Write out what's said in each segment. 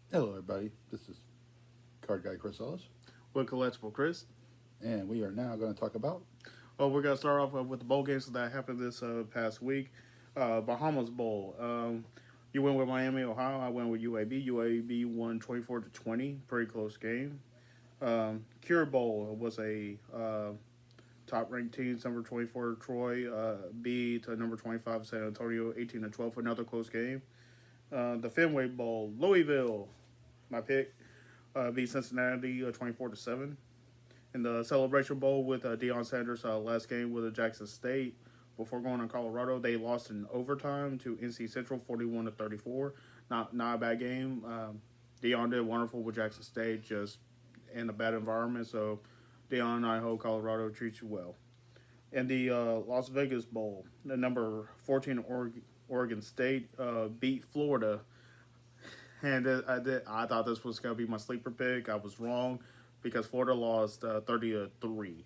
Hello, everybody. This is Card Guy Chris Ellis, With Collectible Chris. and we are now going to talk about. Well, we're going to start off with the bowl games that happened this past week. Bahamas Bowl. You went with Miami, Ohio. I went with UAB. UAB won 24-20. Pretty close game. Cure Bowl was a top ranked team. Number 24 Troy beat number 25 San Antonio 18-12 for another close game. The Fenway Bowl. Louisville, my pick, beat Cincinnati 24-7. In the Celebration Bowl with Deion Sanders' last game with Jackson State. Before going to Colorado, they lost in overtime to NC Central, 41-34. Not a bad game. Deion did wonderful with Jackson State, just in a bad environment. So, Deion, I hope Colorado treats you well. In the Las Vegas Bowl, the number 14 Oregon State beat Florida, and I thought this was going to be my sleeper pick. I was wrong because Florida lost 30-3.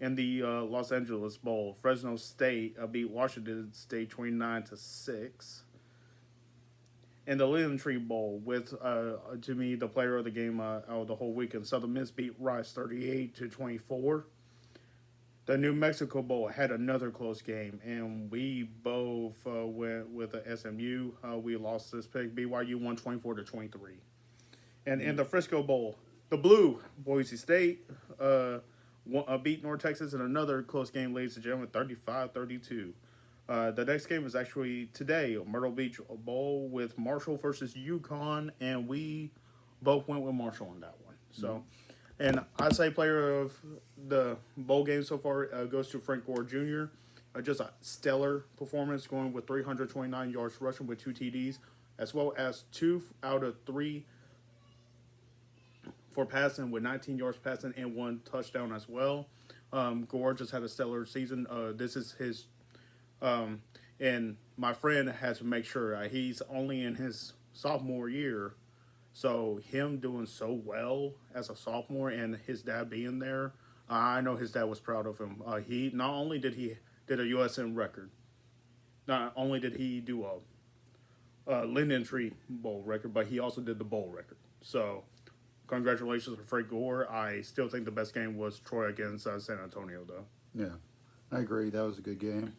In the Los Angeles Bowl, Fresno State beat Washington State 29-6. In the Linen Tree Bowl, with to me the player of the game out of the whole weekend, Southern Miss beat Rice 38-24. The New Mexico Bowl had another close game, and we both went with the SMU. We lost this pick. BYU won 24-23. And in the Frisco Bowl, the Blue, Boise State, beat North Texas in another close game, ladies and gentlemen, 35-32. The next game is actually today, Myrtle Beach Bowl with Marshall versus UConn, and we both went with Marshall on that one. So, and I say player of the bowl game so far goes to Frank Gore Jr. Just a stellar performance, going with 329 yards rushing with 2 TDs, as well as 2 out of 3 for passing with 19 yards passing and 1 touchdown as well. Gore just had a stellar season. This is his, and my friend has to make sure he's only in his sophomore year, so him doing so well as a sophomore and his dad being there, I know his dad was proud of him. He not only did a USM record, not only did he do a Linden Tree Bowl record, but he also did the bowl record. So congratulations to Frank Gore. I still think the best game was Troy against San Antonio, though. Yeah, I agree. That was a good game.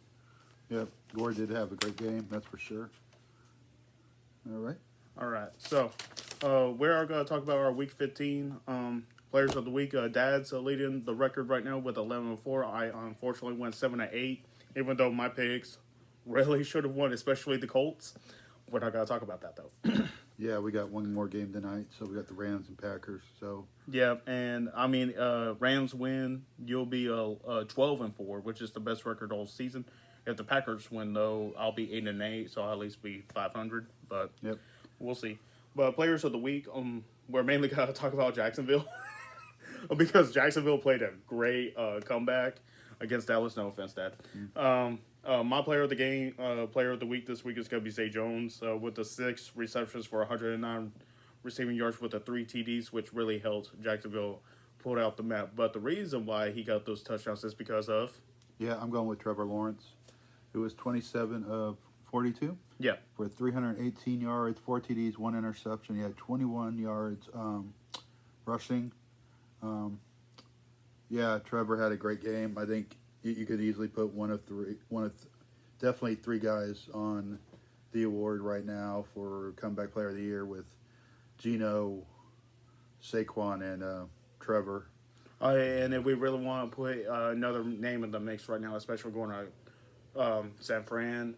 Yep, Gore did have a great game, that's for sure. All right. All right. So, we're going to talk about our Week 15 players of the week. Dad's leading the record right now with 11-4. I unfortunately went 7-8, even though my picks really should have won, especially the Colts. We're not going to talk about that, though. Yeah, we got one more game tonight, so we got the Rams and Packers. So Yeah, and I mean, Rams win, you'll be 12-4, which is the best record all season. If the Packers win, though, I'll be 8-8, so I'll at least be 500. But yep, we'll see. But players of the week, we're mainly going to talk about Jacksonville because Jacksonville played a great comeback against Dallas. No offense, Dad. My player of the game, player of the week this week is going to be Zay Jones with the 6 receptions for 109 receiving yards with the 3 TDs, which really helped Jacksonville pull out the map. But the reason why he got those touchdowns is because of yeah, I'm going with Trevor Lawrence, who was 27 of 42 yeah. for 318 yards, 4 TDs, 1 interception. He had 21 yards rushing. Yeah, Trevor had a great game. I think you could easily put definitely 3 guys on the award right now for comeback player of the year with Geno, Saquon, and Trevor. And if we really want to put another name in the mix right now, especially going to San Fran,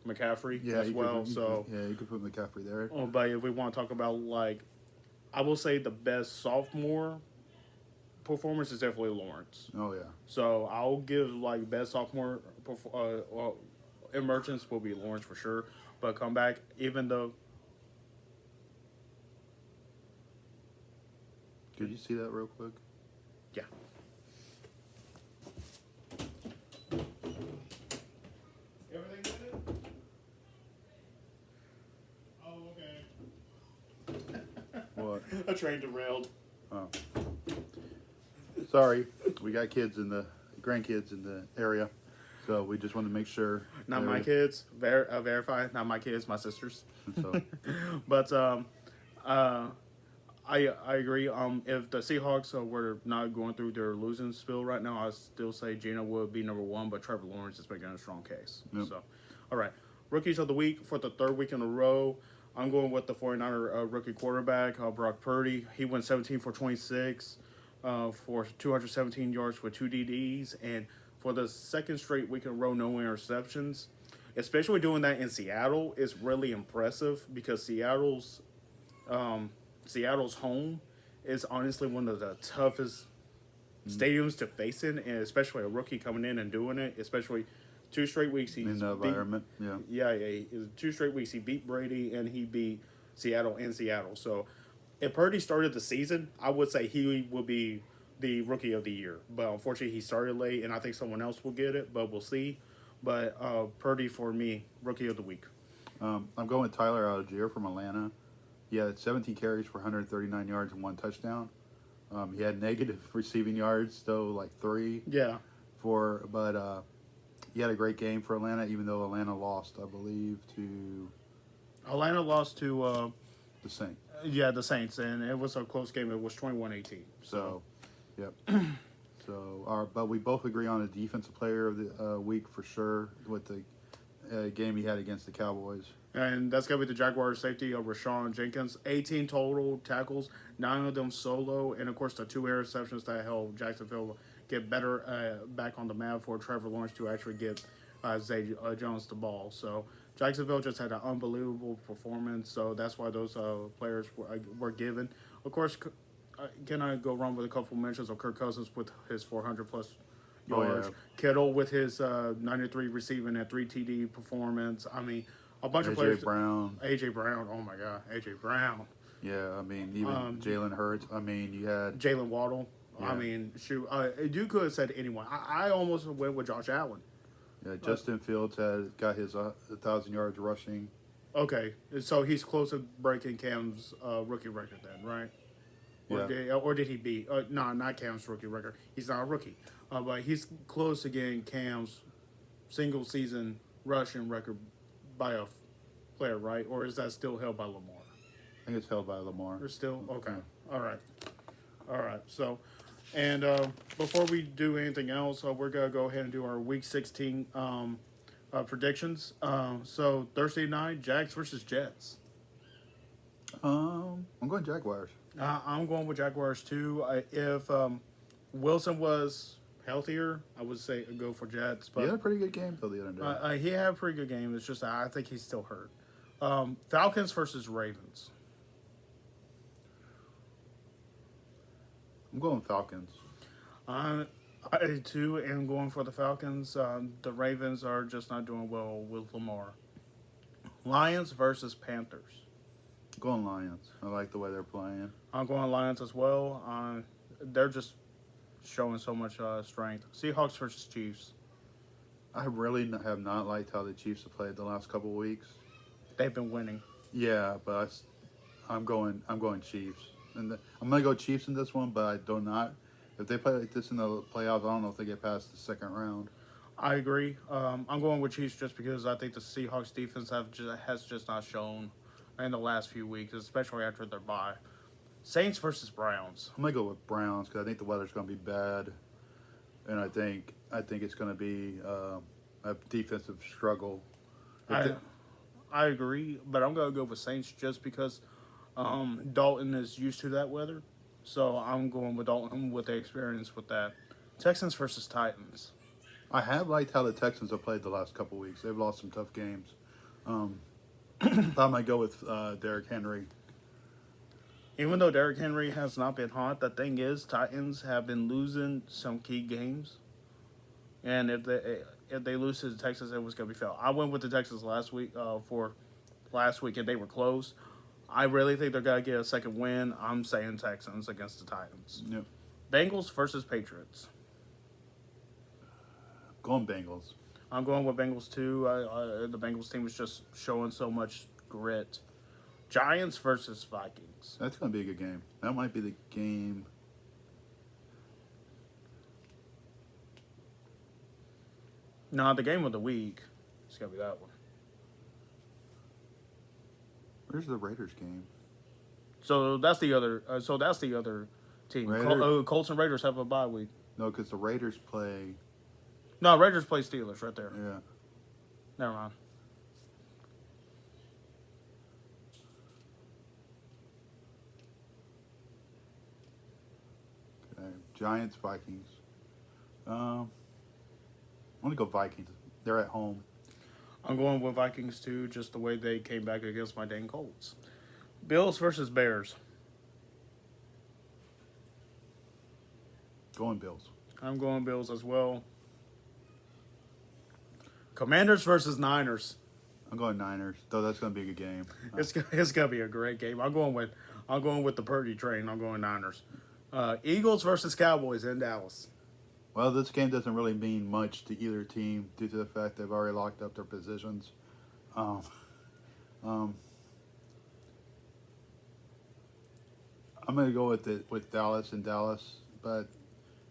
McCaffrey as well. You could put McCaffrey there. But if we want to talk about, like, I will say the best sophomore performance is definitely Lawrence. Oh yeah. So I'll give like best sophomore emergence will be Lawrence for sure. But comeback, even though. Could you see that real quick? Yeah. Everything good? Oh, okay. What? A train derailed. Oh. Sorry, we got grandkids in the area. So we just want to make sure. Not my kids. Verify. Not my kids. My sisters. So But I agree. If the Seahawks were not going through their losing spill right now, I still say Gino would be number one, but Trevor Lawrence is making a strong case. Yep. So, all right. Rookies of the week for the third week in a row. I'm going with the 49er rookie quarterback, Brock Purdy. He went 17 for 26 for 217 yards with 2 DDs. And for the second straight week in a row, no interceptions. Especially doing that in Seattle is really impressive because Seattle's home is honestly one of the toughest stadiums to face in, and especially a rookie coming in and doing it, especially 2 straight weeks. in the environment, yeah. Yeah. 2 straight weeks he beat Brady and he beat Seattle in Seattle. So if Purdy started the season, I would say he will be the rookie of the year. But unfortunately, he started late, and I think someone else will get it, but we'll see. But Purdy, for me, rookie of the week. I'm going with Tyler Algier from Atlanta. He had 17 carries for 139 yards and 1 touchdown. He had negative receiving yards, though, like 3. Yeah. But he had a great game for Atlanta, even though Atlanta lost, I believe, to Atlanta lost to the Saints. the Saints, and it was a close game. It was 21-18. So, yep. But we both agree on a defensive player of the week for sure with the game he had against the Cowboys. And that's going to be the Jaguars safety of Rashawn Jenkins. 18 total tackles, 9 of them solo, and of course the 2 interceptions that helped Jacksonville get better back on the map for Trevor Lawrence to actually get Zay Jones the ball. So Jacksonville just had an unbelievable performance, so that's why those players were given. Of course, can I go wrong with a couple mentions of Kirk Cousins with his 400-plus yards, Kittle with his 93 receiving and 3 TD performance. I mean, a bunch of players. AJ Brown. Oh my God, AJ Brown. Yeah, I mean, even Jalen Hurts. I mean, you had Jalen Waddle. Yeah. I mean, shoot, you could have said anyone. I almost went with Josh Allen. Yeah, Justin Fields got his 1,000 yards rushing. Okay, so he's close to breaking Cam's rookie record then, right? Or did he beat? No, not Cam's rookie record. He's not a rookie, but he's close to getting Cam's single season rushing record by a player, right? Or is that still held by Lamar? I think it's held by Lamar. Or still okay. All right. So, and before we do anything else, we're gonna go ahead and do our Week 16 predictions. So Thursday night, Jags versus Jets. I'm going Jaguars. I'm going with Jaguars too. If Wilson was healthier, I would say go for Jets. But he had a pretty good game till the other day. He had a pretty good game. It's just I think he's still hurt. Falcons versus Ravens. I'm going Falcons. I too am going for the Falcons. The Ravens are just not doing well with Lamar. Lions versus Panthers. I'm going Lions. I like the way they're playing. I'm going Lions as well. They're just showing so much strength. Seahawks versus Chiefs. I really have not liked how the Chiefs have played the last couple of weeks. They've been winning. Yeah, but I'm going Chiefs. And I'm going to go Chiefs in this one, but I do not. If they play like this in the playoffs, I don't know if they get past the second round. I agree. I'm going with Chiefs just because I think the Seahawks defense has just not shown in the last few weeks, especially after their bye. Saints versus Browns. I'm going to go with Browns because I think the weather's going to be bad. And I think it's going to be a defensive struggle. I agree, but I'm going to go with Saints just because Dalton is used to that weather. So I'm going with Dalton with the experience with that. Texans versus Titans. I have liked how the Texans have played the last couple weeks. They've lost some tough games. I might go with Derrick Henry. Even though Derrick Henry has not been hot, the thing is, Titans have been losing some key games. And if they lose to the Texans, it was going to be fail. I went with the Texans last week and they were close. I really think they're going to get a second win. I'm saying Texans against the Titans. Yep. Bengals versus Patriots. Going Bengals. I'm going with Bengals too. The Bengals team is just showing so much grit. Giants versus Vikings. That's going to be a good game. That might be the game. No, the game of the week. It's gonna be that one. Where's the Raiders game? So that's the other. Team. Colts and Raiders have a bye week. No, because the Raiders play. No, Raiders play Steelers right there. Yeah. Never mind. Okay. Giants, Vikings. I'm gonna go Vikings. They're at home. I'm going with Vikings too, just the way they came back against my dang Colts. Bills versus Bears. Going Bills. I'm going Bills as well. Commanders versus Niners. I'm going Niners. Though that's gonna be a good game. It's gonna be a great game. I'm going with the Purdy train. I'm going Niners. Eagles versus Cowboys in Dallas. Well, this game doesn't really mean much to either team due to the fact they've already locked up their positions. I'm going to go with Dallas in Dallas, but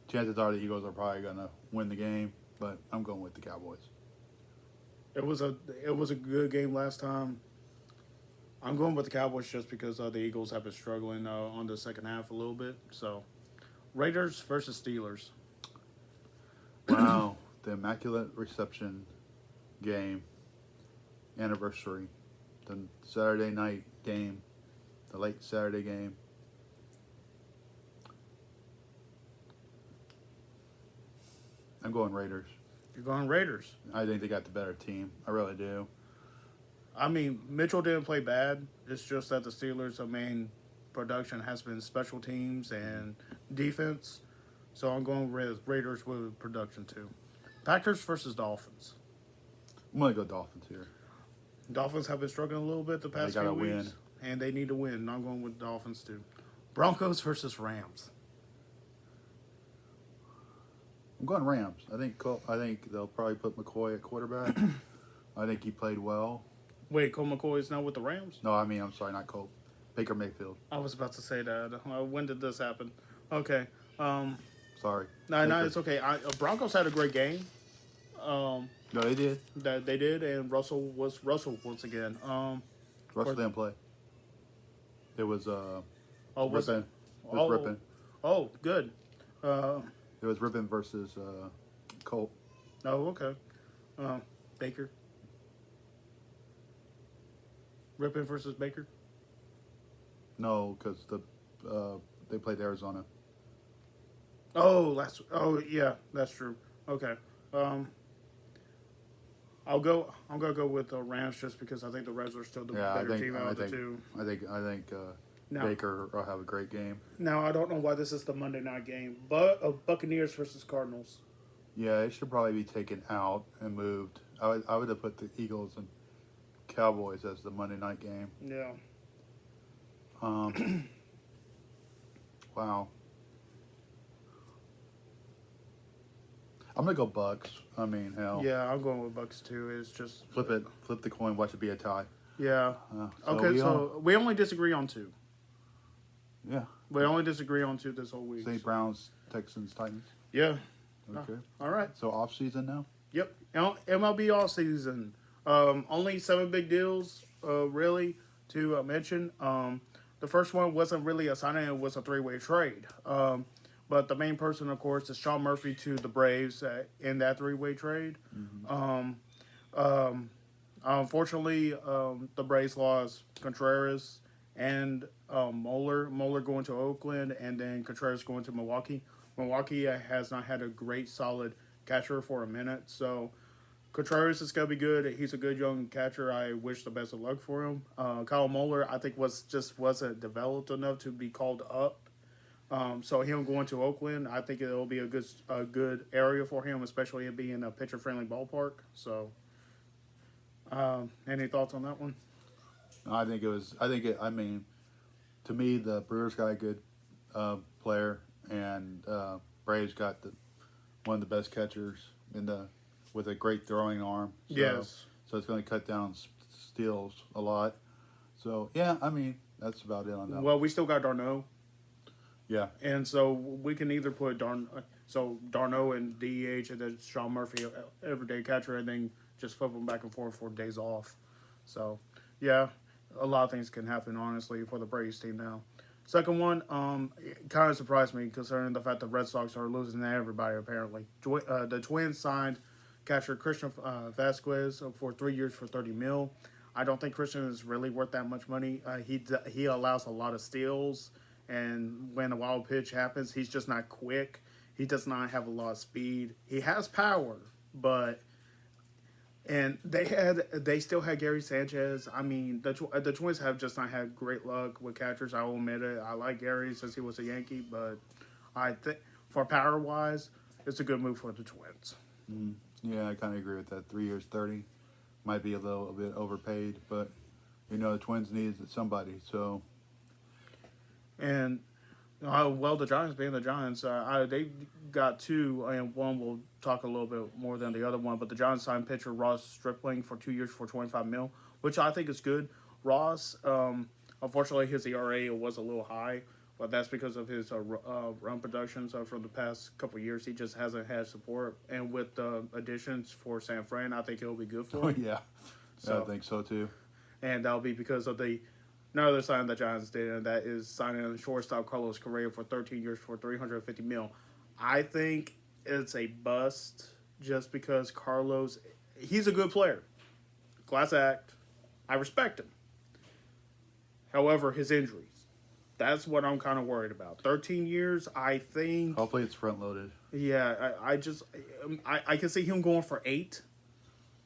chances are the Eagles are probably going to win the game. But I'm going with the Cowboys. It was a good game last time. I'm going with the Cowboys just because the Eagles have been struggling on the second half a little bit. So, Raiders versus Steelers. Wow, the Immaculate Reception game anniversary, the Saturday night game, the late Saturday game. I'm going Raiders. You're going Raiders. I think they got the better team. I really do. I mean, Mitchell didn't play bad. It's just that the Steelers' main production has been special teams and defense. So I'm going with Raiders with production too. Packers versus Dolphins. I'm going to go Dolphins here. Dolphins have been struggling a little bit the past They few gotta weeks. win. And they need to win. And I'm going with Dolphins too. Broncos versus Rams. I'm going Rams. I think they'll probably put McCoy at quarterback. I think he played well. Wait, Cole McCoy is now with the Rams? No, I mean, I'm sorry, not Cole. Baker Mayfield. I was about to say that. When did this happen? Okay. Sorry. No, Baker. it's okay. Broncos had a great game. No, they did. That they did, and Russell was Russell once again. Russell didn't play. It was was Rippin. it? It was Rippin. Oh, good. It was Rippin versus Colt. Oh, okay. Baker. Rippin versus Baker. No, because they played Arizona. Oh, yeah, that's true. Okay. I'm gonna go with the Rams just because I think the Reds are still the better team out of the two. I think Now- Baker will have a great game. Now I don't know why this is the Monday night game, but Buccaneers versus Cardinals. Yeah, it should probably be taken out and moved. I would have put the Eagles and Cowboys as the Monday night game. Yeah. Wow. I'm gonna go Bucks. I mean, hell. Yeah, I'm going with Bucks too. It's just Flip the coin. Watch it be a tie. Yeah. So So we only disagree on two. yeah. We only disagree on two this whole week. St. Browns, Texans, Titans. Yeah. Okay. All right. So off season now. Yep. MLB all season. Only 7 big deals, really, to mention. The first one wasn't really a signing; it was a 3-way trade. But the main person, of course, is Sean Murphy to the Braves in that 3-way trade. Unfortunately, the Braves lost Contreras and Moeller. Moeller going to Oakland, and then Contreras going to Milwaukee. Milwaukee has not had a great, solid catcher for a minute, so Contreras is going to be good. He's a good young catcher. I wish the best of luck for him. Kyle Moeller, I think, wasn't developed enough to be called up. So him going to Oakland, I think it'll be a good area for him, especially it being a pitcher-friendly ballpark. So, any thoughts on that one? I mean, to me, the Brewers got a good player, and Braves got one of the best catchers with a great throwing arm. So, Yes. So it's going to cut down steals a lot. So yeah, I mean that's about it on that. Well, we still got Darno, Yeah. and so we can either put So Darno and DH, and then Sean Murphy, everyday catcher, and then just flip them back and forth for days off. So, yeah, a lot of things can happen, honestly, for the Braves team now. Second one, it kind of surprised me considering the fact the Red Sox are losing to everybody, apparently. The Twins signed catcher Christian Vasquez for 3 years for $30 million. I don't think Christian is really worth that much money. He allows a lot of steals, and when a wild pitch happens, he's just not quick. He does not have a lot of speed. He has power, but and they still had Gary Sanchez. I mean, the Twins have just not had great luck with catchers. I will admit it. I like Gary since he was a Yankee, but I think for power wise, it's a good move for the Twins. Yeah, I kind of agree with that. 3 years, 30 might be a little bit overpaid, but the Twins need somebody. So, And well, the Giants being the Giants, they got two, and one will talk a little bit more than the other one. But the Giants signed pitcher Ross Stripling for 2 years for $25 million, which I think is good. Ross, unfortunately, his ERA was a little high, but that's because of his run productions from the past couple of years. He just hasn't had support, and with the additions for San Fran, I think it'll be good for him. yeah, So, I think so too. And that'll be because of another sign the Giants did, and that is signing shortstop Carlos Correa for 13 years for $350 million. I think it's a bust just because Carlos, he's a good player. Class act. I respect him. However, his injuries. That's what I'm kind of worried about. 13 years, I think. Hopefully it's front loaded. Yeah, I can see him going for 8.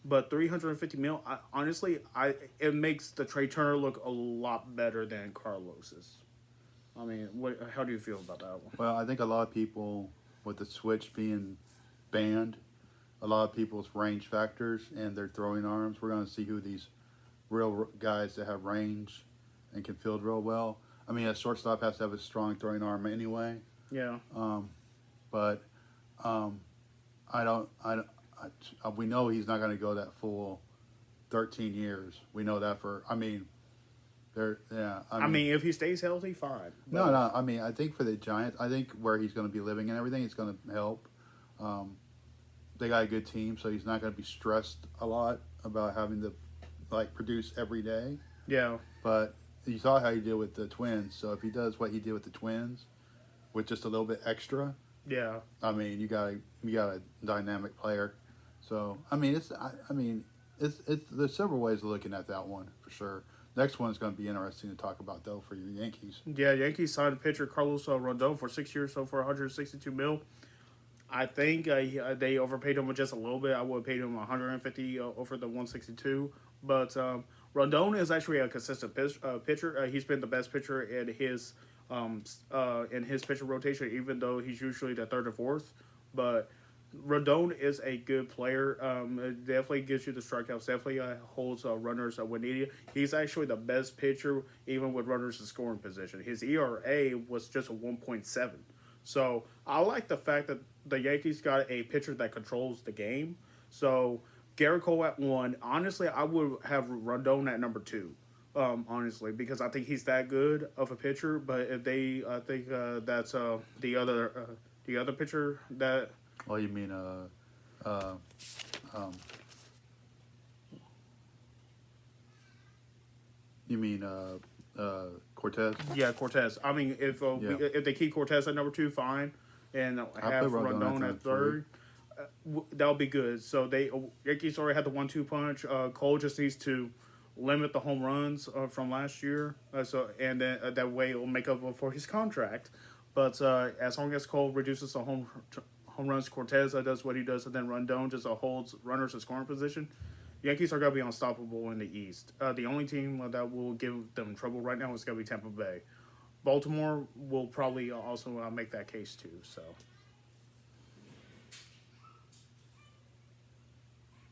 But $350 million, honestly, it makes the Trey Turner look a lot better than Carlos's. I mean, how do you feel about that one? Well, I think a lot of people, with the switch being banned, a lot of people's range factors and their throwing arms, we're going to see who these real guys that have range and can field real well. I mean, a shortstop has to have a strong throwing arm anyway. Yeah. But we know he's not going to go that full 13 years. We know that I mean, if he stays healthy, fine. No. I mean, I think for the Giants, I think where he's going to be living and everything, it's going to help. They got a good team, so he's not going to be stressed a lot about having to produce every day. Yeah. But you saw how he did with the Twins. So if he does what he did with the Twins, with just a little bit extra, yeah. I mean, you got a dynamic player. So I mean, it's there's several ways of looking at that one for sure. Next one is going to be interesting to talk about though for your Yankees. Yeah, Yankees signed pitcher Carlos Rodon for 6 years, so for $162 million. I think they overpaid him just a little bit. I would have paid him $150 over the 162. But Rodon is actually a consistent pitcher. He's been the best pitcher in his pitcher rotation, even though he's usually the third or fourth. But Rodon is a good player. It definitely gives you the strikeouts. Definitely holds runners when needed. He's actually the best pitcher, even with runners in scoring position. His ERA was just a 1.7. So I like the fact that the Yankees got a pitcher that controls the game. So Garrett Cole at 1. Honestly, I would have Rodon at number 2. Honestly, because I think he's that good of a pitcher. But if I think that's the other pitcher that. Well, you mean Cortez? Yeah, Cortez. I mean, if they keep Cortez at number 2, fine, and have Rodon at third, that'll be good. So Yankees already had the 1-2 punch. Cole just needs to limit the home runs from last year, and then that way it will make up for his contract. But as long as Cole reduces the home runs, Cortez does what he does, and then Rodon just holds runners in scoring position. Yankees are going to be unstoppable in the East. The only team that will give them trouble right now is going to be Tampa Bay. Baltimore will probably also make that case too. So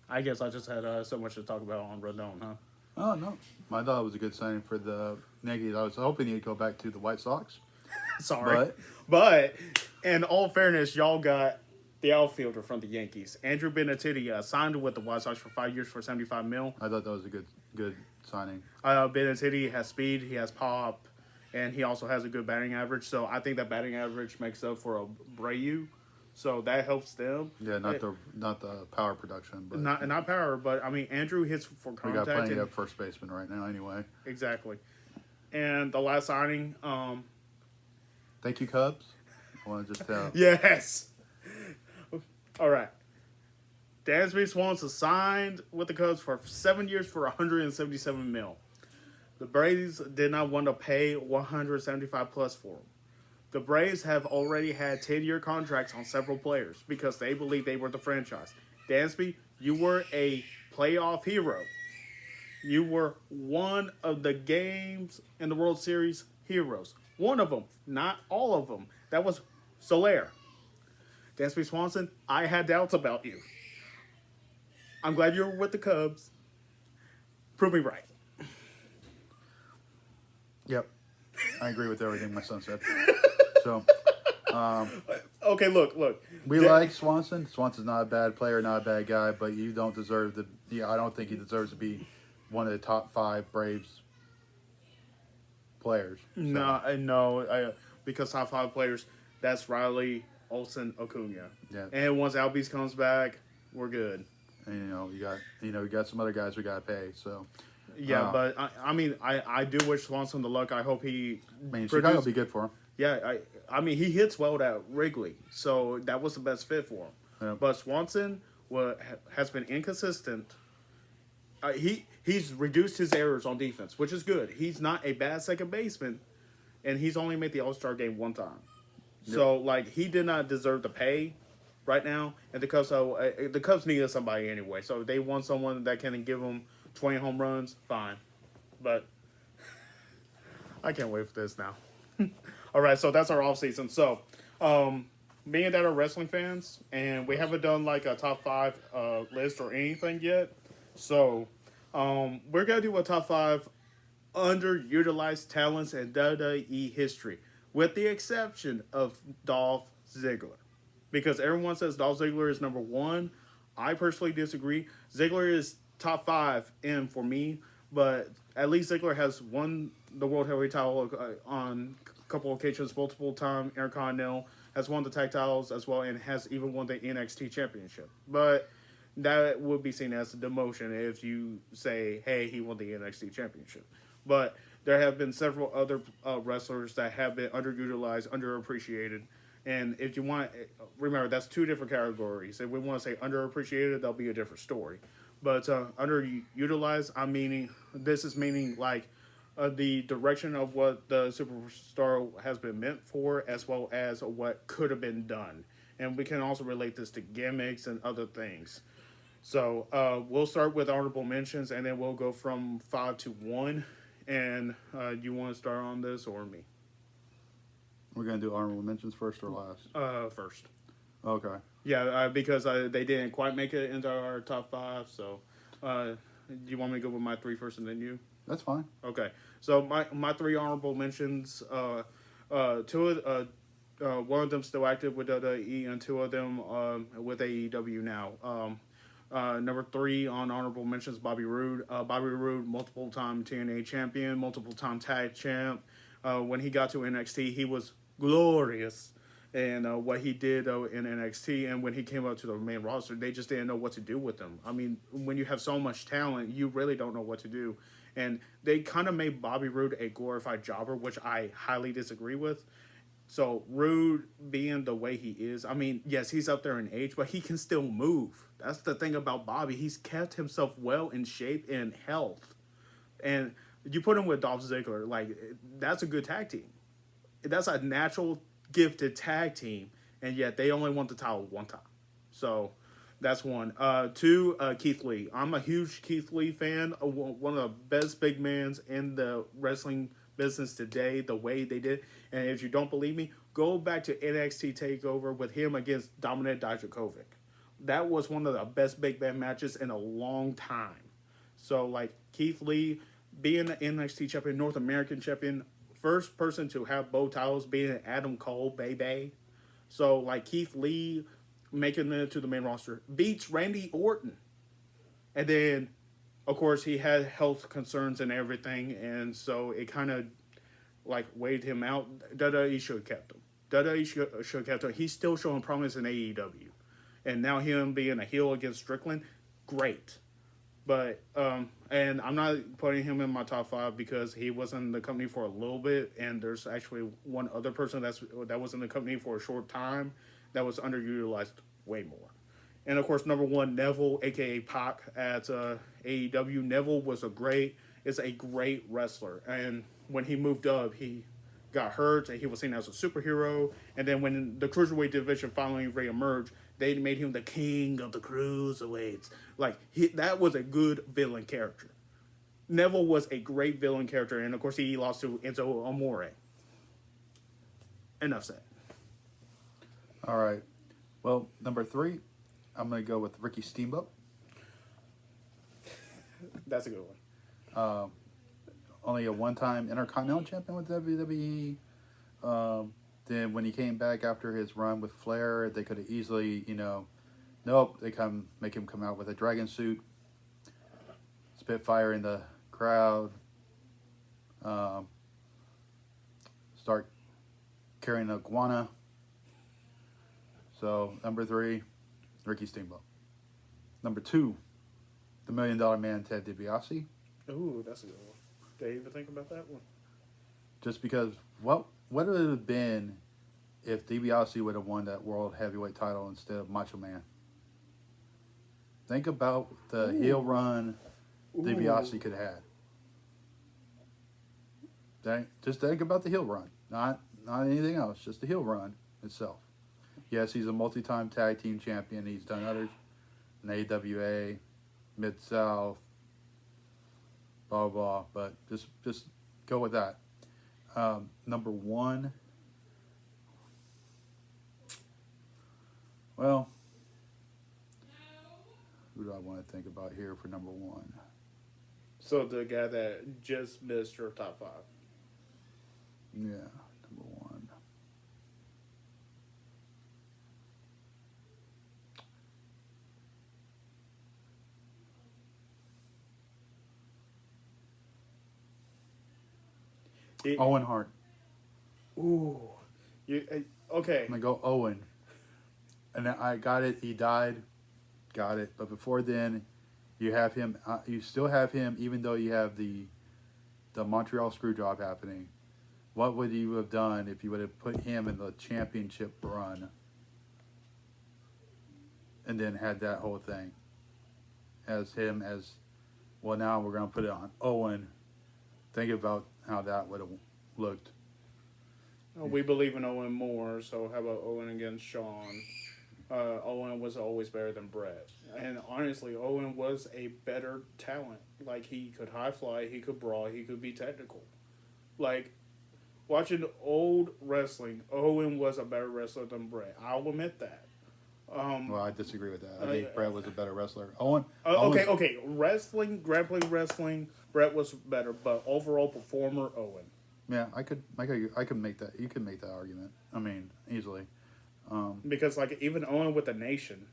I guess I just had so much to talk about on Rodon, huh? Oh, no. I thought it was a good signing for the Yankees. I was hoping he'd go back to the White Sox. Sorry. But in all fairness, y'all got the outfielder from the Yankees. Andrew Benintendi signed with the White Sox for 5 years for $75 million. I thought that was a good signing. Benintendi has speed, he has pop, and he also has a good batting average. So I think that batting average makes up for Abreu. so that helps them. Yeah, not the power production, but Not power, but I mean Andrew hits for we contact. got plenty of first basemen right now anyway. Exactly. And the last signing, Thank you, Cubs. I want to just tell. yes. All right. Dansby Swanson signed with the Cubs for 7 years for $177 million. The Braves did not want to pay $175 plus for him. The Braves have already had 10-year contracts on several players because they believe they were the franchise. Dansby, you were a playoff hero. You were one of the games in the World Series heroes. One of them, not all of them. That was Soler. Dansby Swanson, I had doubts about you. I'm glad you're with the Cubs. Prove me right. Yep, I agree with everything my son said. So, Okay, look. we like Swanson. Swanson's not a bad player, not a bad guy, but you don't deserve the. Yeah, I don't think he deserves to be one of the top 5 Braves players. So. No, because top 5 players, that's Riley, Olsen, Acuna. Yeah. And once Albies comes back, we're good. And you got some other guys we got to pay. So. Yeah, but I do wish Swanson the luck. I hope he. Chicago will be good for him. Yeah, I mean he hits well at Wrigley, so that was the best fit for him. Yeah. But Swanson has been inconsistent. He's reduced his errors on defense, which is good. He's not a bad second baseman, and he's only made the All-Star game one time. Yep. So he did not deserve the pay right now, and the Cubs needed somebody anyway. So if they want someone that can give them 20 home runs, fine. But I can't wait for this now. All right, so that's our offseason. So, me and Dad are wrestling fans, and we haven't done a top 5 list or anything yet. So, we're going to do a top 5 underutilized talents in WWE history, with the exception of Dolph Ziggler. Because everyone says Dolph Ziggler is number 1. I personally disagree. Ziggler is top 5 in for me, but at least Ziggler has won the World Heavyweight title on a couple occasions, multiple time Intercontinental, has won the tag titles as well, and has even won the NXT championship. But that would be seen as a demotion if you say, hey, he won the NXT championship. But there have been several other wrestlers that have been underutilized, underappreciated. And if you want, remember, that's 2 different categories. If we want to say underappreciated, that'll be a different story. But underutilized, this is meaning the direction of what the superstar has been meant for, as well as what could have been done. And we can also relate this to gimmicks and other things. So we'll start with honorable mentions, and then we'll go from 5 to 1. And you want to start on this or me? We're going to do honorable mentions first or last? First. Okay. Yeah, because they didn't quite make it into our top 5. So do you want me to go with my 3 first and then you? That's fine. Okay. So my 3 honorable mentions, 2 one of them still active with WWE, and 2 of them with AEW now. Number 3 on honorable mentions, Bobby Roode. Bobby Roode, multiple-time TNA champion, multiple-time tag champ. When he got to NXT, he was glorious. And what he did in NXT, and when he came up to the main roster, they just didn't know what to do with him. I mean, when you have so much talent, you really don't know what to do. And they kind of made Bobby Roode a glorified jobber, which I highly disagree with. So Roode being the way he is, yes, he's up there in age, but he can still move. That's the thing about Bobby. He's kept himself well in shape and health. And you put him with Dolph Ziggler, that's a good tag team. That's a natural, gifted tag team, and yet they only won the title one time. So that's 1. 2, Keith Lee. I'm a huge Keith Lee fan. One of the best big mans in the wrestling business today, the way they did. And if you don't believe me, go back to NXT TakeOver with him against Dominik Dijakovic. That was one of the best big man matches in a long time. So, Keith Lee being the NXT champion, North American champion, first person to have both titles being Adam Cole, baby. So, Keith Lee making it to the main roster beats Randy Orton. And then, of course, he had health concerns and everything, and so it kind of, weighed him out. WWE should have kept him. WWE should have. He's still showing promise in AEW, and now him being a heel against Strickland, great. But and I'm not putting him in my top 5 because he was in the company for a little bit, and there's actually one other person that was in the company for a short time that was underutilized way more. And of course, number 1, Neville, aka Pac, at AEW. Neville is a great wrestler, and when he moved up, he got hurt and he was seen as a superhero. And then when the cruiserweight division finally reemerged, they made him the king of the cruiserweights. Like that was a good villain character. Neville was a great villain character, and of course he lost to Enzo Amore. Enough said. All right. Well, number 3, I'm going to go with Ricky Steamboat. That's a good one. Only a one-time Intercontinental Champion with WWE. Then when he came back after his run with Flair, they could have easily, nope, they make him come out with a dragon suit, spit fire in the crowd, start carrying a iguana. So, number 3, Ricky Steamboat. Number 2, the $1 Million Man, Ted DiBiase. Ooh, that's a good one. Did you even think about that one? Just because, what would it have been if DiBiase would have won that World Heavyweight title instead of Macho Man? Think about the heel run DiBiase could have had. Just think about the heel run, not anything else, just the heel run itself. Yes, he's a multi-time tag team champion. He's done others in AWA, Mid-South, blah, blah, but just go with that. Number 1, well, who do I want to think about here for number 1? So the guy that just missed your top 5. Yeah, number 1. Owen Hart. Ooh. Okay. I'm going to go Owen. And I got it. He died. Got it. But before then, you have him. You still have him, even though you have the Montreal Screwjob happening. What would you have done if you would have put him in the championship run and then had that whole thing as him as, well, now we're going to put it on Owen. Think about how that would have looked. We believe in Owen more, so how about Owen against Shawn? Owen was always better than Brett. And honestly, Owen was a better talent. Like, he could high fly, he could brawl, he could be technical. Like, watching old wrestling, Owen was a better wrestler than Brett. I'll admit that. Well, I disagree with that. I think Brett was a better wrestler. Owen. Okay. Wrestling, grappling wrestling, Brett was better, but overall performer, Owen. Yeah, I could make that. You could make that argument. I mean, easily. Because like even Owen with the Nation.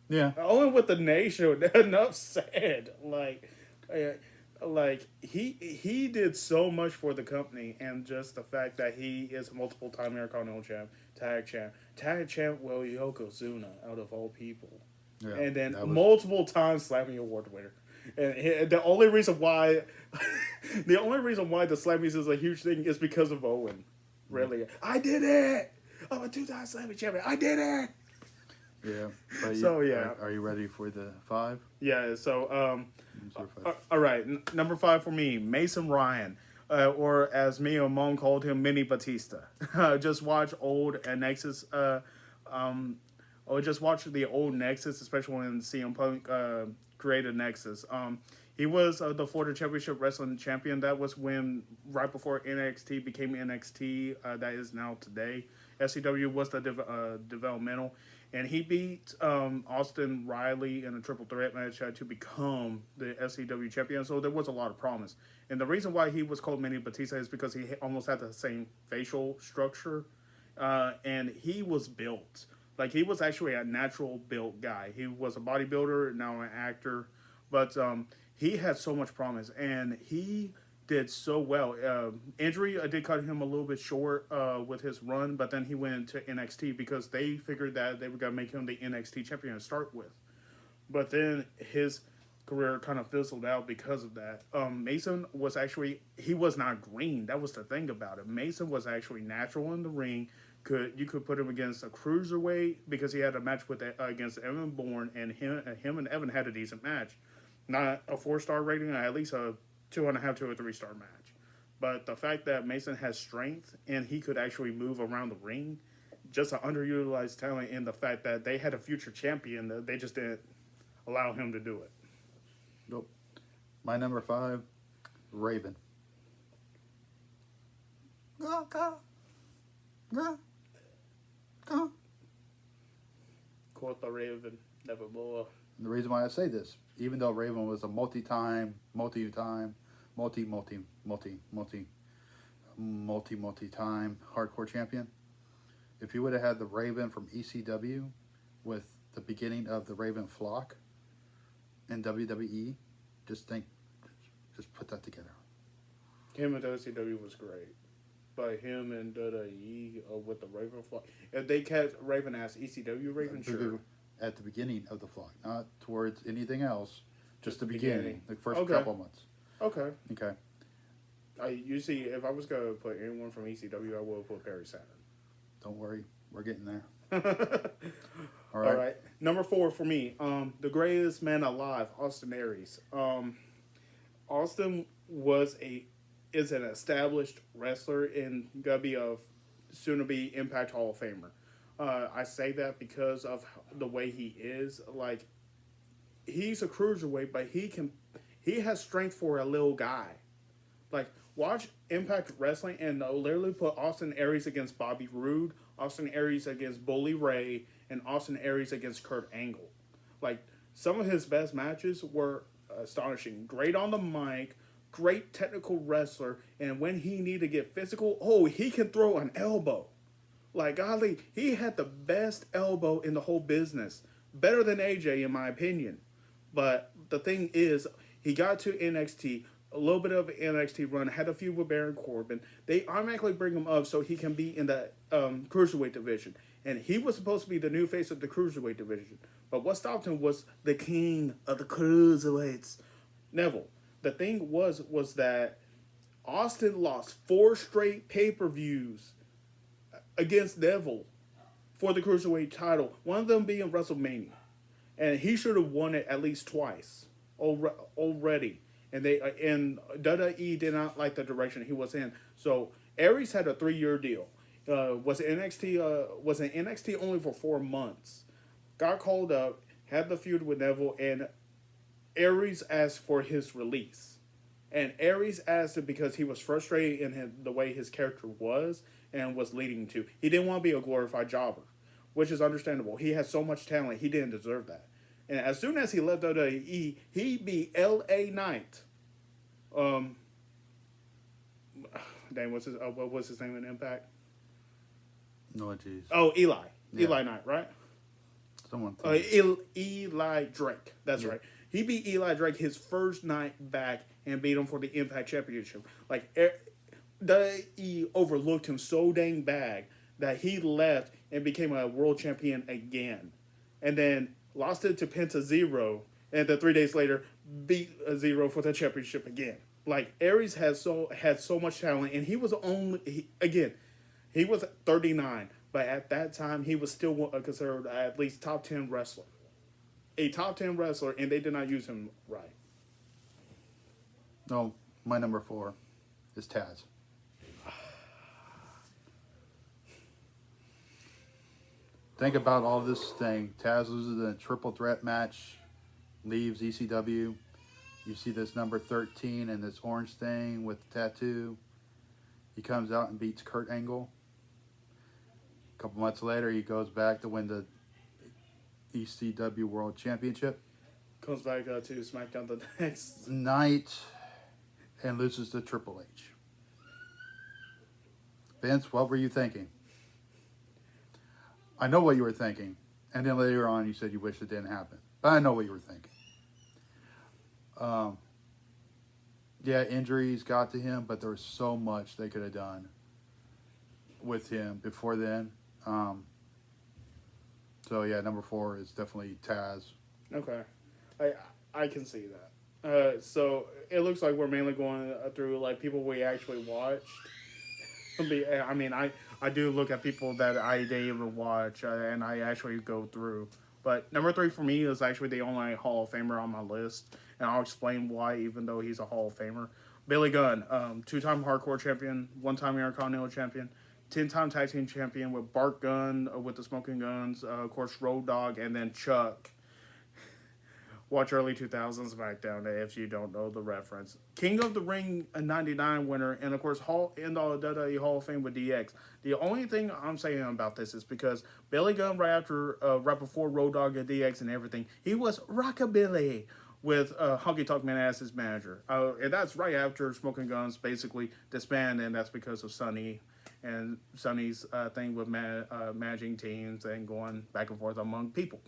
Yeah. Owen with the Nation. Enough said. Like he did so much for the company, and just the fact that he is a multiple-time Intercontinental champ, tag champ, well, Yokozuna out of all people, Yeah, and then multiple-time Slammy Award winner. And the only reason why the Slammies is a huge thing is because of Owen. Really, I did it. I'm a 2-time Slammy champion. I did it. Yeah. But so yeah, are you ready for the 5? Yeah. So all right, number 5 for me, Mason Ryan, or as me and Mom called him, Mini Batista. Just watch old Nexus. Or just watch the old Nexus, especially when CM Punk created Nexus. He was the Florida Championship Wrestling Champion. That was when, right before NXT became NXT, that is now today. SCW was the developmental. And he beat Austin Riley in a triple threat match to become the SCW champion. So there was a lot of promise. And the reason why he was called Manny Batista is because he almost had the same facial structure. And he was built. Like, he was actually a natural built guy. He was a bodybuilder, now an actor. But he had so much promise. And he did so well. Injury did cut him a little bit short with his run, but then he went to NXT because they figured that they were going to make him the NXT champion to start with. But then his career kind of fizzled out because of that. Mason was actually, he was not green. That was the thing about it. Mason was actually natural in the ring. You could put him against a cruiserweight because he had a match with against Evan Bourne, and him and Evan had a decent match. Not a 4-star rating, at least a 2.5 to a 3-star match. But the fact that Mason has strength and he could actually move around the ring, just an underutilized talent, in the fact that they had a future champion, they just didn't allow him to do it. Nope. My number 5, Raven. Go, go, go, go. Quote the Raven, nevermore. And the reason why I say this, even though Raven was a multi-time hardcore champion, if you would have had the Raven from ECW with the beginning of the Raven flock in WWE, just put that together. Him and WCW was great. But him and WWE with the Raven flock, if they kept Raven as ECW Raven, sure. At the beginning of the flock, not towards anything else, just the beginning, the first couple months. Okay. Okay. You see, if I was going to put anyone from ECW, I would put Perry Saturn. Don't worry, we're getting there. All right. Number 4 for me, the greatest man alive, Austin Aries. Austin is an established wrestler and gonna be a soon-to-be Impact Hall of Famer. I say that because of the way he is. Like, he's a cruiserweight, but he has strength for a little guy. Like, watch Impact Wrestling and literally put Austin Aries against Bobby Roode, Austin Aries against Bully Ray, and Austin Aries against Kurt Angle. Like, some of his best matches were astonishing. Great on the mic, great technical wrestler, and when he needed to get physical, he can throw an elbow. Like, golly, he had the best elbow in the whole business. Better than AJ, in my opinion. But the thing is, he got to NXT, a little bit of an NXT run, had a feud with Baron Corbin. They automatically bring him up so he can be in the Cruiserweight division. And he was supposed to be the new face of the Cruiserweight division. But what stopped him was the king of the Cruiserweights, Neville. The thing was that Austin lost 4 straight pay-per-views against Neville for the Cruiserweight title, one of them being WrestleMania. And he should have won it at least twice already. And WWE did not like the direction he was in. So Aries had a 3-year deal. Was in NXT only for 4 months. Got called up, had the feud with Neville, and Aries asked for his release. And Aries asked it because he was frustrated in the way his character was and was leading to. He didn't want to be a glorified jobber, which is understandable. He has so much talent, he didn't deserve that. And as soon as he left WWE, he beat L.A. Knight. Dang, what was his name in Impact? No, jeez. Oh, Eli. Yeah. Eli Knight, right? Someone. Eli Drake. That's right. He beat Eli Drake his first night back and beat him for the Impact Championship. Like, he overlooked him so dang bad that he left and became a world champion again. And then lost it to Penta Zero, and then 3 days later beat Zero for the championship again. Like, Aries had so much talent, and he was he was 39, but at that time he was still considered at least top 10 wrestler. A top 10 wrestler, and they did not use him right. No, my number 4 is Taz. Think about all this thing. Taz loses in a triple threat match, leaves ECW. You see this number 13 and this orange thing with the tattoo. He comes out and beats Kurt Angle. A couple months later, he goes back to win the ECW World Championship. Comes back to SmackDown the next night and loses to Triple H. Vince, what were you thinking? I know what you were thinking. And then later on, you said you wish it didn't happen. But I know what you were thinking. Yeah, injuries got to him, but there was so much they could have done with him before then. Um, so yeah, number 4 is definitely Taz. Okay, I can see that. So it looks like we're mainly going through like people we actually watched. I mean, I do look at people that I didn't even watch, and I actually go through. But number 3 for me is actually the only Hall of Famer on my list, and I'll explain why. Even though he's a Hall of Famer, Billy Gunn, 2-time Hardcore champion, 1-time Intercontinental champion, 10-time Tag Team champion with Bart Gunn with the Smoking Guns, of course Road Dogg, and then Chuck. Watch early 2000s SmackDown if you don't know the reference. King of the Ring, a 99 winner, and of course, end all WWE Hall of Fame with DX. The only thing I'm saying about this is because Billy Gunn, right before Road Dogg and DX and everything, he was Rockabilly with Honky Tonk Man as his manager. And that's right after Smoking Guns basically disbanded, and that's because of Sonny and Sonny's thing with managing teams and going back and forth among people.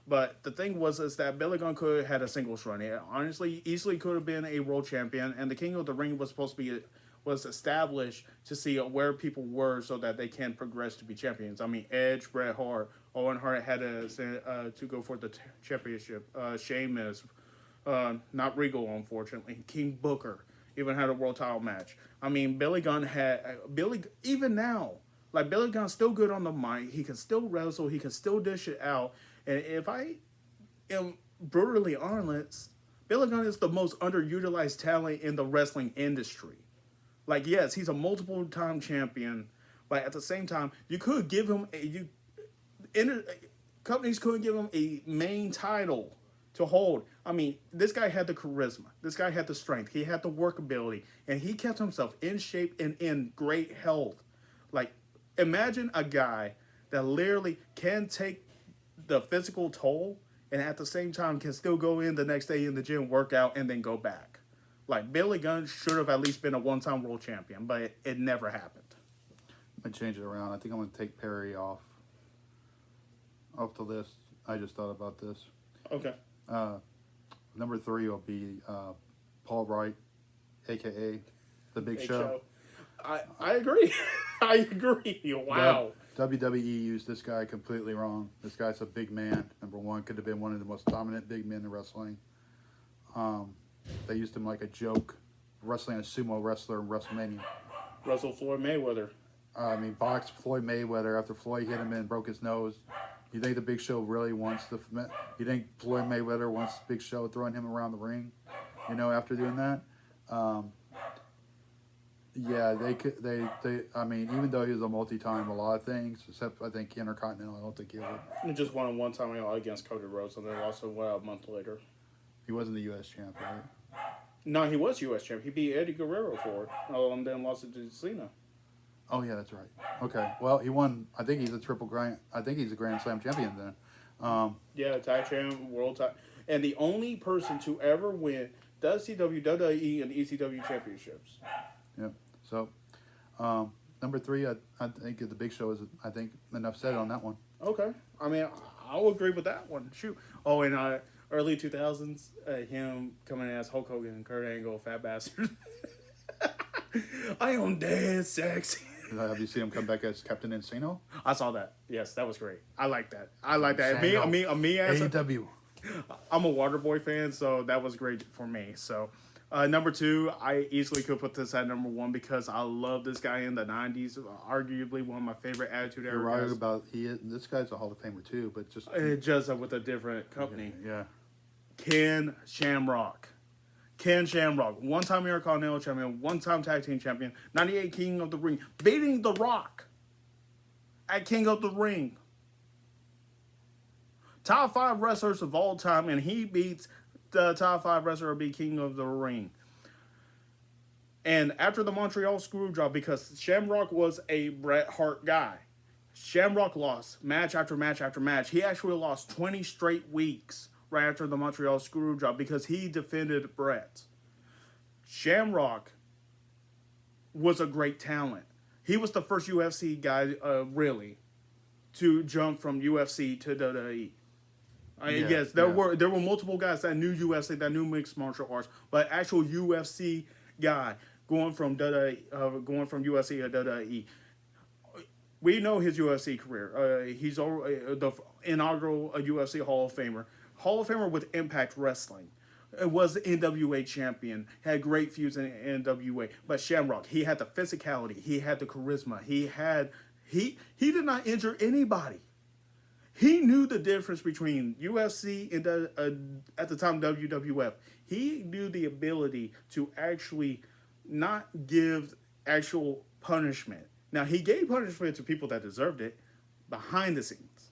But the thing is that Billy Gunn could have had a singles run. It honestly, easily could have been a world champion, and the King of the Ring was supposed to be was established to see where people were so that they can progress to be champions. I mean, Edge, Bret Hart, Owen Hart had to go for the championship. Sheamus, not Regal, unfortunately. King Booker even had a world title match. I mean, Billy Gunn had even now. Like, Billy Gunn's still good on the mic. He can still wrestle. He can still dish it out. And if I am brutally honest, Billy Gunn is the most underutilized talent in the wrestling industry. Like, yes, he's a multiple-time champion, but at the same time, you could give him companies couldn't give him a main title to hold. I mean, this guy had the charisma. This guy had the strength. He had the workability, and he kept himself in shape and in great health. Like, imagine a guy that literally can take the physical toll and at the same time can still go in the next day in the gym, work out, and then go back. Like, Billy Gunn should have at least been a 1-time world champion, but it never happened. I'm gonna change it around. I think I'm gonna take Perry off the list. I just thought about this. Okay. Number 3 will be Paul Wright, aka the Big Show. I agree. I agree. Wow. WWE used this guy completely wrong. This guy's a big man. Number 1, could have been one of the most dominant big men in wrestling. They used him like a joke, wrestling a sumo wrestler in WrestleMania. Russell Floyd Mayweather. I mean, boxed Floyd Mayweather after Floyd hit him and broke his nose. You think the Big Show really wants you think Floyd Mayweather wants Big Show throwing him around the ring? You know, after doing that? Yeah, I mean, even though he was a multi-time a lot of things, except I think Intercontinental, I don't think he would. He just won a 1-time against Cody Rhodes, and then lost a month later. He wasn't the U.S. champ, right? No, he was U.S. champ. He beat Eddie Guerrero for it, and then lost it to Cena. Oh yeah, that's right. Okay, well he won. I think he's a Grand Slam champion then. Yeah, tag champ, world tag, and the only person to ever win WCW, WWE, and ECW championships. Yeah. So, number 3, I think the Big Show is. I think enough said on that one. Okay, I mean I'll agree with that one. Shoot. Oh, and early 2000s, him coming as Hulk Hogan and Kurt Angle, fat bastard. I am dead sexy. Have you seen him come back as Captain Encino? I saw that. Yes, that was great. I like that. Me as AEW. I'm a Waterboy fan, so that was great for me. So, number 2, I easily could put this at number 1 because I love this guy in the 90s. Arguably one of my favorite Attitude Era You're right guys. about this guy's a Hall of Famer too, but just With a different company. Yeah. Ken Shamrock. 1-time Intercontinental champion, 1-time tag team champion, 98 King of the Ring, beating The Rock at King of the Ring. Top 5 wrestlers of all time, and he beats the top 5 wrestler to be King of the Ring. And after the Montreal Screwjob, because Shamrock was a Bret Hart guy, Shamrock lost match after match after match. He actually lost 20 straight weeks right after the Montreal Screwjob because he defended Bret. Shamrock was a great talent. He was the first UFC guy, really, to jump from UFC to WWE. Yes, there were multiple guys that knew UFC, that knew mixed martial arts, but actual UFC guy going from going from UFC to WWE. We know his UFC career. He's the inaugural UFC Hall of Famer. Hall of Famer with Impact Wrestling. Was the NWA champion. Had great feuds in NWA. But Shamrock, he had the physicality. He had the charisma. He did not injure anybody. He knew the difference between UFC and at the time WWF. He knew the ability to actually not give actual punishment. Now, he gave punishment to people that deserved it behind the scenes.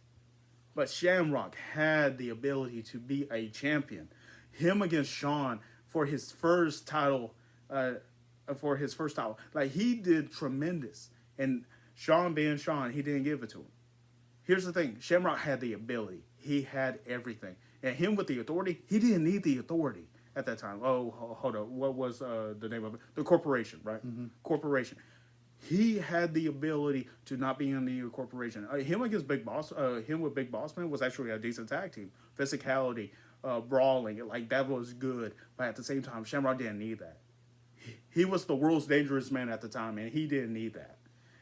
But Shamrock had the ability to be a champion. Him against Shawn for his first title, like, he did tremendous. And Shawn being Shawn, he didn't give it to him. Here's the thing. Shamrock had the ability. He had everything. And him with the authority, he didn't need the authority at that time. Oh, hold on. What was the name of it? The Corporation, right? Mm-hmm. Corporation. He had the ability to not be in the corporation. Him with Big Boss Man was actually a decent tag team. Physicality, brawling, like, that was good. But at the same time, Shamrock didn't need that. He was the world's dangerous man at the time, and he didn't need that.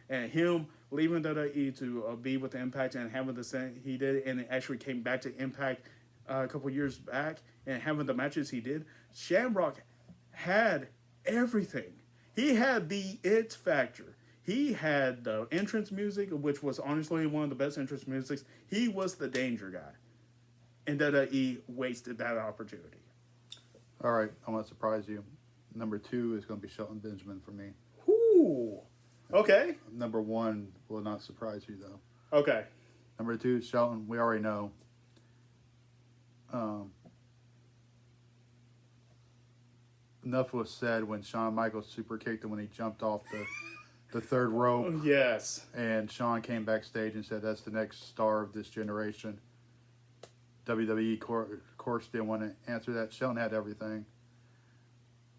And him leaving WWE to be with Impact and having the same he did, and actually came back to Impact a couple years back and having the matches he did, Shamrock had everything. He had the it factor. He had the entrance music, which was honestly one of the best entrance musics. He was the danger guy. And WWE wasted that opportunity. All right, I'm going to surprise you. Number 2 is going to be Shelton Benjamin for me. Ooh. Okay. Number 1 will not surprise you, though. Okay. Number 2, Shelton, we already know. Enough was said when Shawn Michaels super kicked him when he jumped off the third rope. Yes. And Shawn came backstage and said, that's the next star of this generation. WWE, of course, didn't want to answer that. Shelton had everything.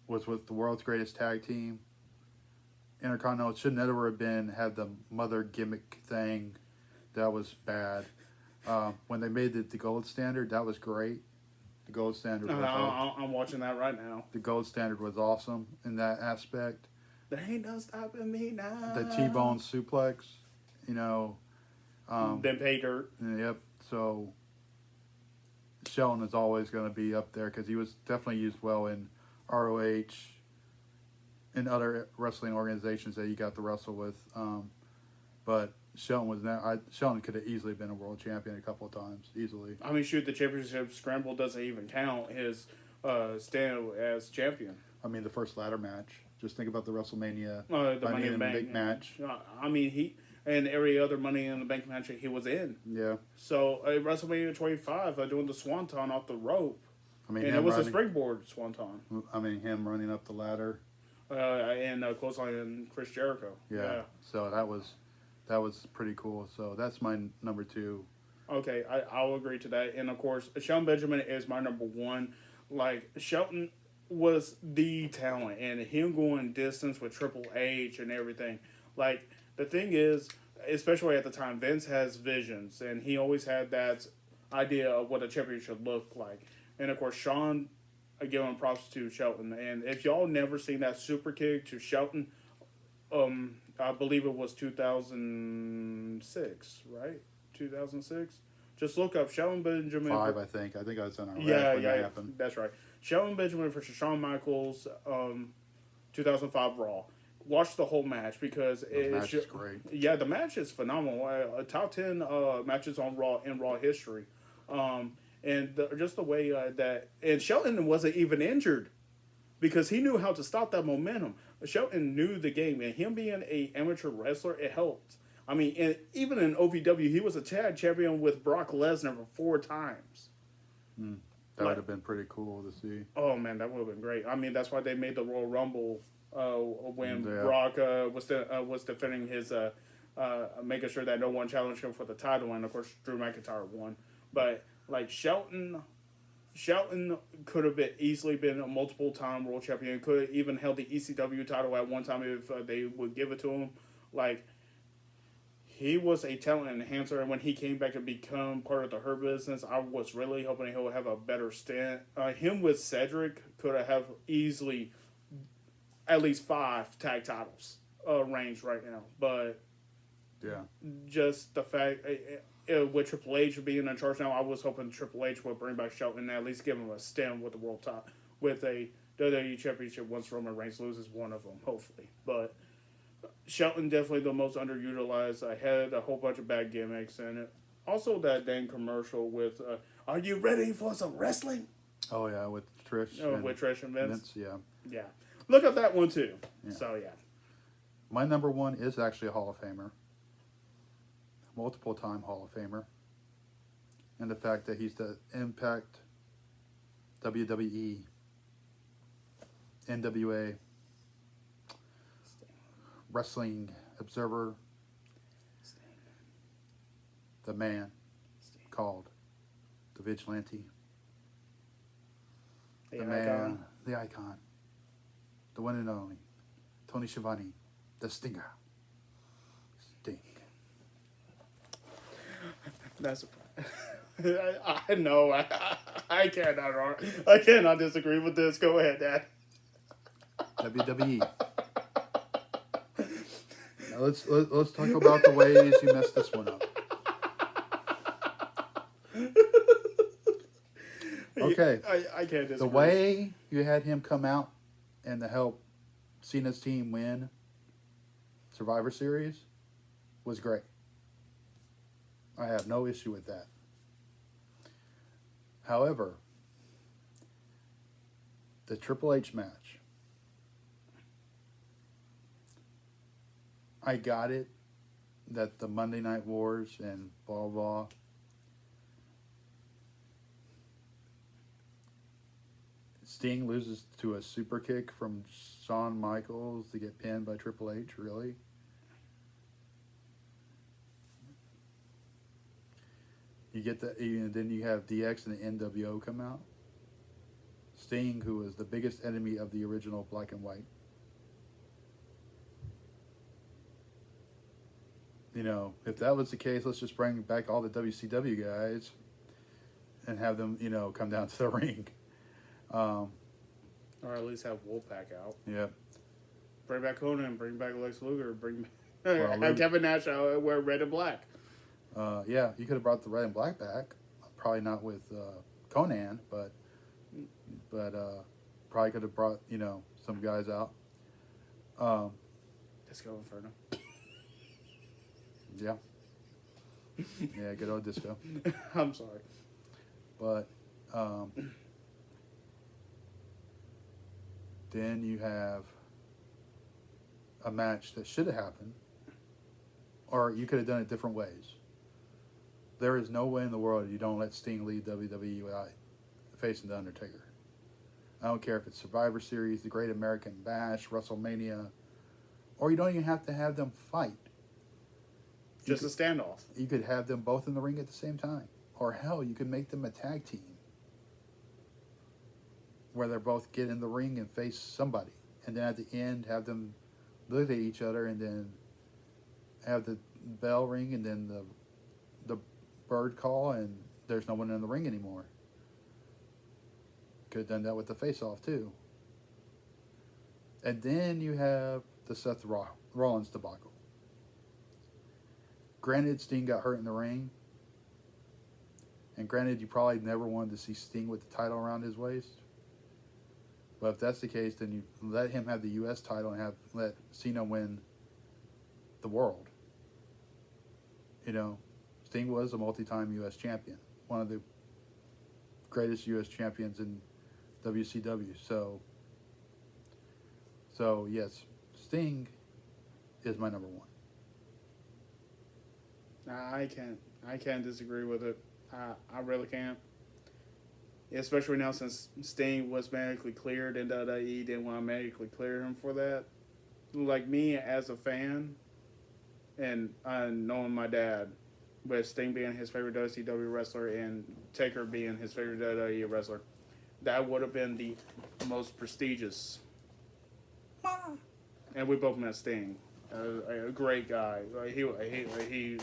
Was with the world's greatest tag team. Intercontinental should never have had the mother gimmick thing. That was bad. When they made the gold standard, that was great. The gold standard was I'm watching that right now. The gold standard was awesome in that aspect. There ain't no stopping me now. The T-bone suplex, Then pay dirt. Yep. So Shelton is always going to be up there because he was definitely used well in ROH and other wrestling organizations that he got to wrestle with. But Shelton could have easily been a world champion a couple of times, easily. I mean, shoot, the championship scramble doesn't even count his stand as champion. I mean, the first ladder match. Just think about the WrestleMania the Money in the Bank match. I mean, and every other Money in the Bank match he was in. Yeah. So WrestleMania 25, doing the swanton off the rope. I mean, and it was a springboard swanton. I mean, him running up the ladder. And clothesline Chris Jericho. Yeah. So that was pretty cool. So that's my number 2. Okay, I'll agree to that. And of course, Shelton Benjamin is my number 1. Like, Shelton was the talent, and him going distance with Triple H and everything. Like, the thing is, especially at the time, Vince has visions, and he always had that idea of what a champion should look like. And of course, Shawn, giving props to Shelton. And if y'all never seen that super kick to Shelton, I believe it was 2006, right? 2006. Just look up Shelton Benjamin. 5, I think. I think I was on our yeah, that happened. That's right. Shelton Benjamin versus Shawn Michaels, 2005 Raw. Watch the whole match because the match is great. Yeah, the match is phenomenal. Top 10 matches on Raw in Raw history. And just the way and Shelton wasn't even injured because he knew how to stop that momentum. Shelton knew the game, and him being an amateur wrestler, it helped. I mean, even in OVW, he was a tag champion with Brock Lesnar for 4 times. That would have been pretty cool to see. Oh, man, that would have been great. I mean, that's why they made the Royal Rumble when Brock was defending his, making sure that no one challenged him for the title, and, of course, Drew McIntyre won. But, like, Shelton could have easily been a multiple-time world champion. Could have even held the ECW title at one time if they would give it to him. Like, he was a talent enhancer, and when he came back to become part of the Hurt Business, I was really hoping he'll have a better stint. Him with Cedric could have easily at least 5 tag titles reigns right now. But Yeah. just the fact with Triple H being in charge now, I was hoping Triple H would bring back Shelton and at least give him a stint with the world title with a WWE Championship once Roman Reigns loses one of them, hopefully. But Shelton definitely the most underutilized. I had a whole bunch of bad gimmicks and also that dang commercial with "Are you ready for some wrestling?" Oh yeah, with Trish. With Trish and Vince. Yeah. Yeah, look at that one too. Yeah. So yeah, My number one is actually a Hall of Famer, multiple time Hall of Famer, and the fact that he's the Impact, WWE, NWA, Wrestling Observer, the man called the Vigilante, the man, icon. the icon, the one and only, Tony Schiavone, the Stinger, Sting. That's I know I cannot disagree with this. Go ahead, Dad. WWE. Now let's talk about the ways you messed this one up. Okay. I can't disagree. The way you had him come out and to help Cena's team win Survivor Series was great. I have no issue with that. However, the Triple H match, I got it that the Monday Night Wars and blah blah. Sting loses to a super kick from Shawn Michaels to get pinned by Triple H, really? You get that, and then you have DX and the NWO come out. Sting, who was the biggest enemy of the original Black and White. You know, if that was the case, let's just bring back all the WCW guys and have them, you know, come down to the ring. Or at least have Wolfpack out. Yeah. Bring back Conan, bring back Lex Luger, bring Well, have Kevin Nash wear red and black. Yeah, you could have brought the red and black back. Probably not with Conan, but probably could have brought, you know, some guys out. Disco Inferno. Yeah. Yeah, good old Disco. I'm sorry. But then you have a match that should have happened, or you could have done it different ways. There is no way in the world you don't let Sting lead WWE without facing The Undertaker. I don't care if it's Survivor Series, the Great American Bash, WrestleMania, or you don't even have to have them fight. Just a standoff. You could have them both in the ring at the same time. Or hell, you could make them a tag team where they both get in the ring and face somebody. And then at the end, have them look at each other and then have the bell ring and then the bird call and there's no one in the ring anymore. Could have done that with the face-off too. And then you have the Seth Rollins debacle. Granted, Sting got hurt in the ring. And granted, you probably never wanted to see Sting with the title around his waist. But if that's the case, then you let him have the U.S. title and let Cena win the world. You know, Sting was a multi-time U.S. champion. One of the greatest U.S. champions in WCW. So yes, Sting is my number one. I can't disagree with it. I really can't. Especially now since Sting was medically cleared and WWE didn't want to medically clear him for that. Like me as a fan, and knowing my dad, with Sting being his favorite WCW wrestler and Taker being his favorite WWE wrestler, that would have been the most prestigious. And we both met Sting, a great guy. He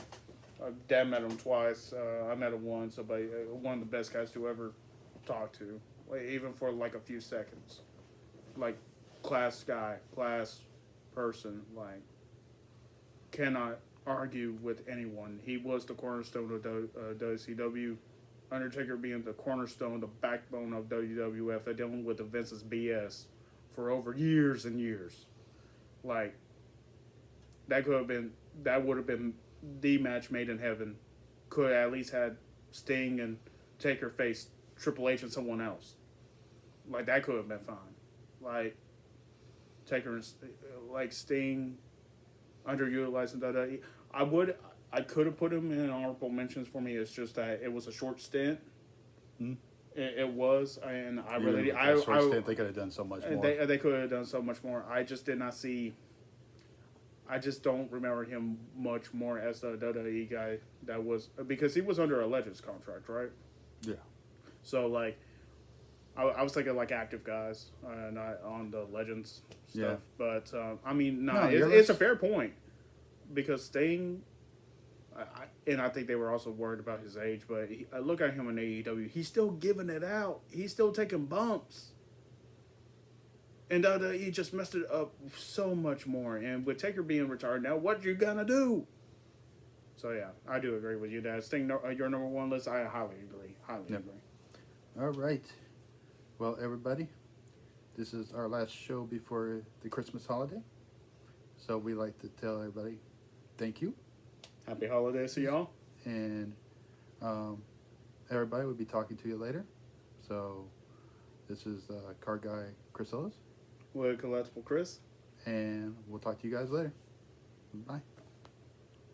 Dad met him twice. I met him once. But one of the best guys to ever talk to, like, even for like a few seconds. Like, class guy, class person. Like, cannot argue with anyone. He was the cornerstone of WCW. Undertaker being the cornerstone, the backbone of WWF, they're dealing with the Vince's BS for over years and years. Like, that would have been the match made in heaven. Could at least had Sting and Taker face Triple H and someone else. Like, that could have been fine. Like, Taker and like Sting underutilized in WWE. I could have put him in honorable mentions for me. It's just that it was a short stint. Mm. It was, and I Even really, with that short stint, they could have done so much more. They could have done so much more. I just did not see. I just don't remember him much more as the WWE guy that was, because he was under a Legends contract, right? Yeah. So like, I was thinking like active guys, not on the Legends stuff. Yeah. But I mean, No, it's a fair point, because Sting. And I think they were also worried about his age, but I look at him in AEW. He's still giving it out. He's still taking bumps. And he just messed it up so much more. And with Taker being retired now, what you gonna do? So yeah, I do agree with you, Dad. Sting, your number one list, I highly agree. Agree. All right. Well, everybody, this is our last show before the Christmas holiday. So we like to tell everybody thank you. Happy holidays to y'all. And everybody will be talking to you later. So this is Card Guy Chris Ellis. With Collectible Chris. And we'll talk to you guys later. Bye.